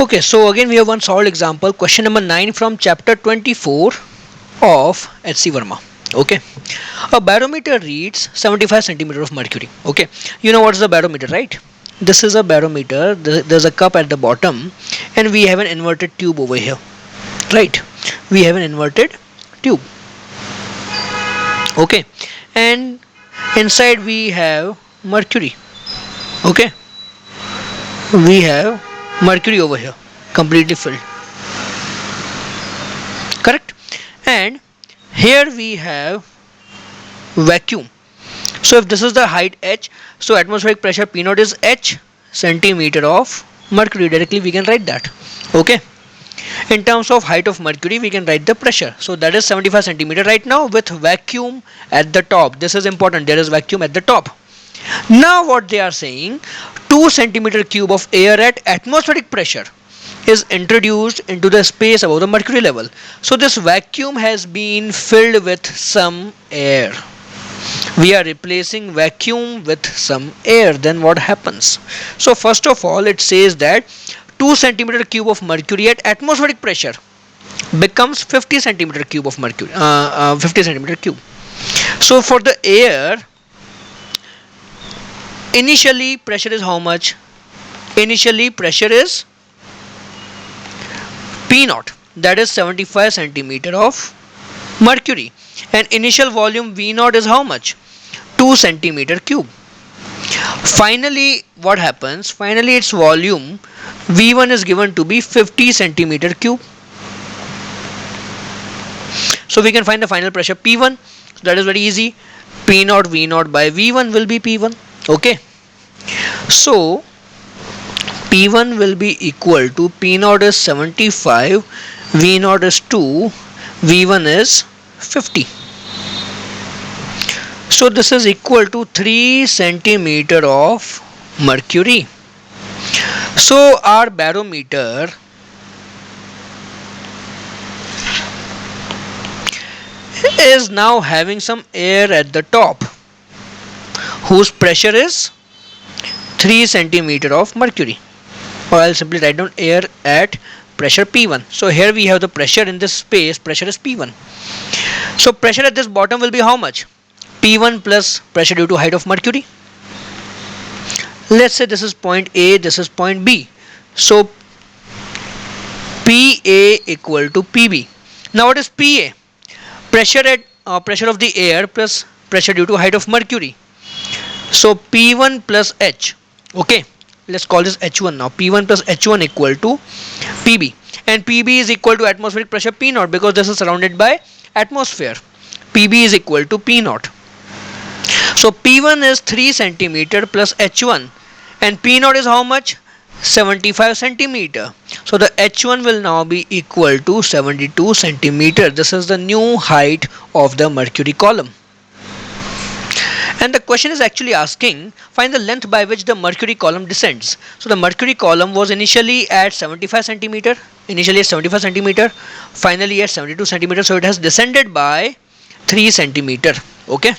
Okay, so again we have one solved example, question number 9 from chapter 24 of HC Verma. Okay, a barometer reads 75 centimeter of mercury. Okay, you know what is the barometer, right? This is a barometer. There's a cup at the bottom and we have an inverted tube over here, right? We have an inverted tube. Okay, and inside we have mercury. Okay, we have mercury over here completely filled, correct? And here we have vacuum. So if this is the height h, so atmospheric pressure p naught is h centimeter of mercury. Directly we can write that. Okay, in terms of height of mercury we can write the pressure, so that is 75 centimeter right now with vacuum at the top. This is important, there is vacuum at the top. Now what they are saying, 2 centimeter cube of air at atmospheric pressure is introduced into the space above the mercury level. So this vacuum has been filled with some air. We are replacing vacuum with some air. Then what happens? So first of all it says that 2 centimeter cube of mercury at atmospheric pressure becomes 50 centimeter cube of mercury, 50 centimeter cube. So for the air, initially pressure is how much? Initially pressure is P naught, that is 75 centimeter of mercury, and initial volume V naught is how much? 2 centimeter cube. Finally what happens? Finally its volume V1 is given to be 50 centimeter cube. So we can find the final pressure P1. So that is very easy. P naught V naught by V1 will be P1. Okay, so P1 will be equal to P naught is 75, V naught is 2, V1 is 50. So this is equal to 3 centimeter of mercury. So our barometer is now having some air at the top whose pressure is 3 centimeter of mercury, or I'll simply write down air at pressure P1. So here we have the pressure in this space, pressure is P1. So pressure at this bottom will be how much? P1 plus pressure due to height of mercury. Let's say this is point A, this is point B. So PA equal to PB. Now what is PA? Pressure at pressure of the air plus pressure due to height of mercury. So P1 plus H. Okay, let's call this H1 now. P1 plus H1 equal to PB, and PB is equal to atmospheric pressure P naught because this is surrounded by atmosphere. PB is equal to P naught. So P1 is 3 centimeter plus H1, and P naught is how much? 75 centimeter. So the H1 will now be equal to 72 centimeter. This is the new height of the mercury column. And the question is actually asking, find the length by which the mercury column descends. So the mercury column was initially at 75 centimeter, finally at 72 centimeter. So it has descended by 3 centimeter. Okay.